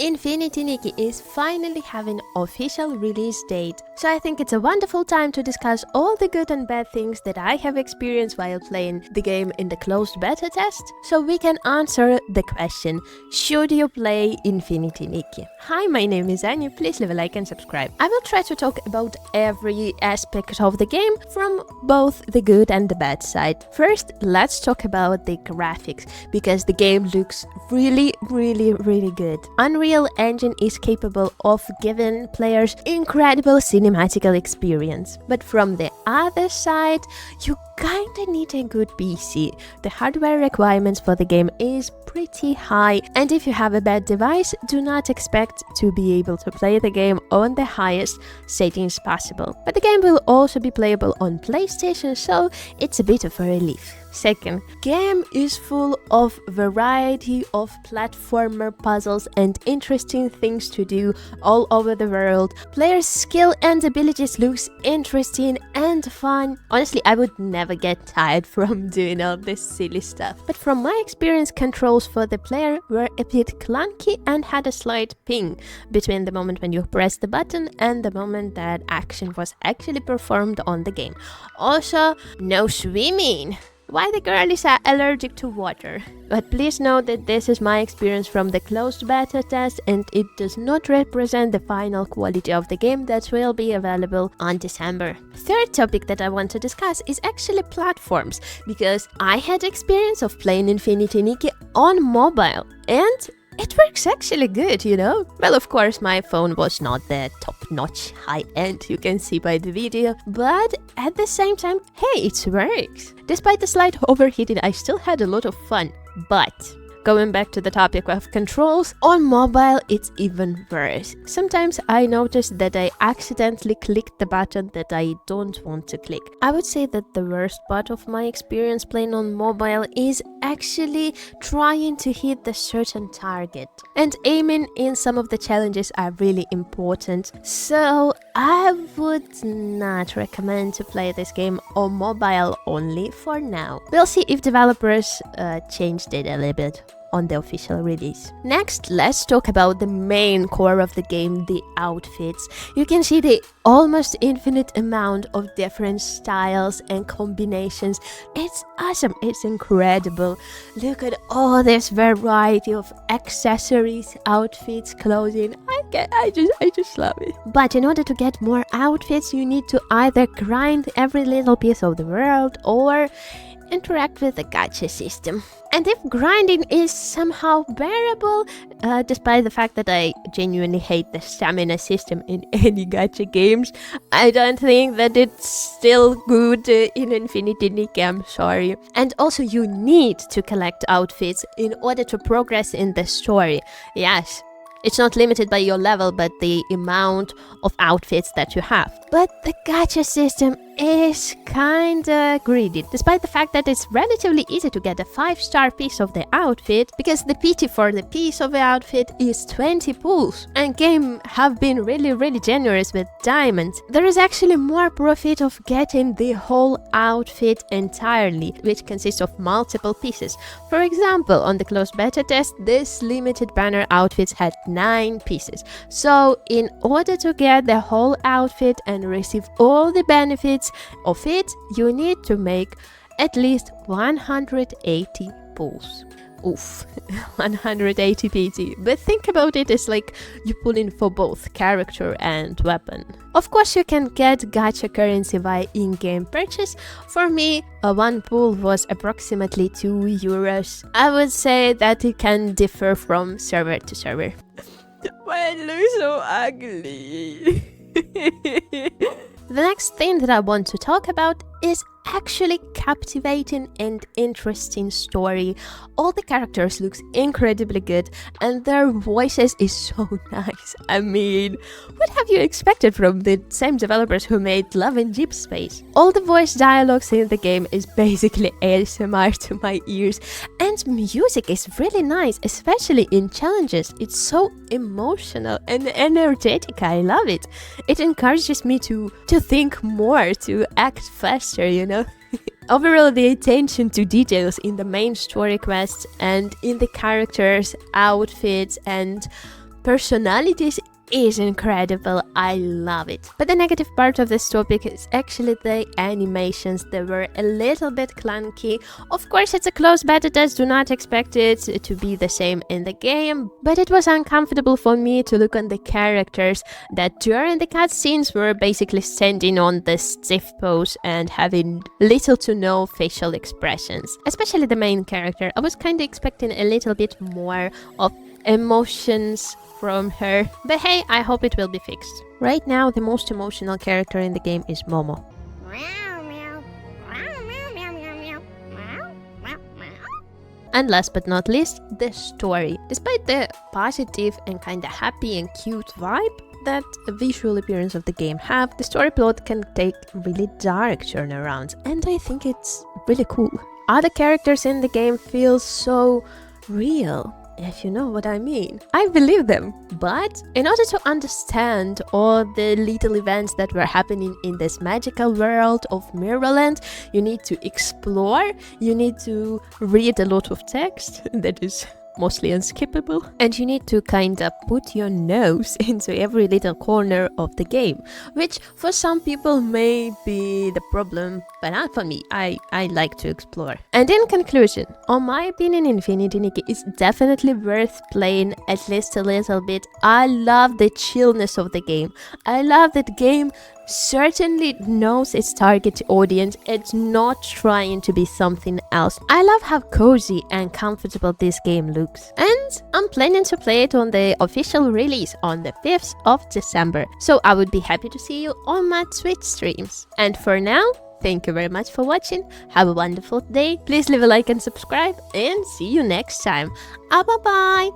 Infinity Nikki is finally having official release date, so I think it's a wonderful time to discuss all the good and bad things that I have experienced while playing the game in the closed beta test, so we can answer the question, should you play Infinity Nikki? Hi, my name is Anya, please leave a like and subscribe. I will try to talk about every aspect of the game from both the good and the bad side. First, let's talk about the graphics, because the game looks really good. Unreal Engine is capable of giving players incredible cinematical experience. But from the other side, you kinda need a good PC. The hardware requirements for the game is pretty high, and if you have a bad device, do not expect to be able to play the game on the highest settings possible. But the game will also be playable on PlayStation, so it's a bit of a relief. Second, game is full of variety of platformer puzzles and interesting things to do all over the world. Players' skill and abilities looks interesting and fun. Honestly, I would never get tired from doing all this silly stuff. But from my experience, controls for the player were a bit clunky and had a slight ping between the moment when you press the button and the moment that action was actually performed on the game. Also, no swimming. Why the girl is allergic to water. But please note that this is my experience from the closed beta test and it does not represent the final quality of the game that will be available on December. Third topic that I want to discuss is actually platforms, because I had experience of playing Infinity Nikki on mobile and it works actually good, you know? Well, of course, my phone was not the top-notch high-end, you can see by the video, but at the same time, hey, it works. Despite the slight overheating, I still had a lot of fun, but going back to the topic of controls, on mobile it's even worse. Sometimes I notice that I accidentally click the button that I don't want to click. I would say that the worst part of my experience playing on mobile is actually trying to hit the certain target. And aiming in some of the challenges are really important. So I would not recommend to play this game on mobile only for now. We'll see if developers changed it a little bit on the official release. Next, let's talk about the main core of the game, the outfits. You can see the almost infinite amount of different styles and combinations. It's awesome, it's incredible. Look at all this variety of accessories, outfits, clothing. I just love it. But in order to get more outfits, you need to either grind every little piece of the world or interact with the gacha system. And if grinding is somehow bearable, despite the fact that I genuinely hate the stamina system in any gacha games, I don't think that it's still good in Infinity Nikki, I'm sorry. And also you need to collect outfits in order to progress in the story. Yes, it's not limited by your level, but the amount of outfits that you have. But the gacha system is kinda greedy, despite the fact that it's relatively easy to get a 5-star piece of the outfit, because the PT for the piece of the outfit is 20 pulls, and game have been really generous with diamonds. There is actually more profit of getting the whole outfit entirely, which consists of multiple pieces. For example, on the closed beta test, this limited banner outfits had 9 pieces. So in order to get the whole outfit and receive all the benefits of it, you need to make at least 180 pulls. Oof, 180 PT. But think about it as like you pull in for both character and weapon. Of course, you can get gacha currency via in-game purchase. For me, one pull was approximately €2. I would say that it can differ from server to server. Why it looks so ugly? The next thing that I want to talk about is actually captivating and interesting story. All the characters looks incredibly good and their voices is so nice. I mean, what have you expected from the same developers who made Love in Deep Space? All the voice dialogues in the game is basically ASMR to my ears, and music is really nice, especially in challenges. It's so emotional and energetic. I love it. It encourages me to think more, to act faster, you know. Overall, the attention to details in the main story quests and in the characters, outfits, and personalities is incredible. I love it. But the negative part of this topic is actually the animations. They were a little bit clunky. Of course, it's a closed beta test, do not expect it to be the same in the game, but it was uncomfortable for me to look on the characters that during the cutscenes were basically standing on the stiff pose and having little to no facial expressions. Especially the main character. I was kind of expecting a little bit more of emotions from her, but hey, I hope it will be fixed. Right now, the most emotional character in the game is Momo. And last but not least, the story. Despite the positive and kinda happy and cute vibe that a visual appearance of the game have, the story plot can take really dark turnarounds, and I think it's really cool. Other characters in the game feel so real, if you know what I mean. I believe them. But in order to understand all the little events that were happening in this magical world of Mirrorland, you need to explore, you need to read a lot of text that is mostly unskippable, and you need to kind of put your nose into every little corner of the game, which for some people may be the problem, but not for me. I like to explore. And in conclusion, on my opinion, Infinity Nikki is definitely worth playing at least a little bit. I love the chillness of the game. I love that the game certainly knows its target audience. It's not trying to be something else. I love how cozy and comfortable this game looks. And I'm planning to play it on the official release on the 5th of December. So I would be happy to see you on my Twitch streams. And for now, thank you very much for watching. Have a wonderful day. Please leave a like and subscribe, and see you next time. Bye bye.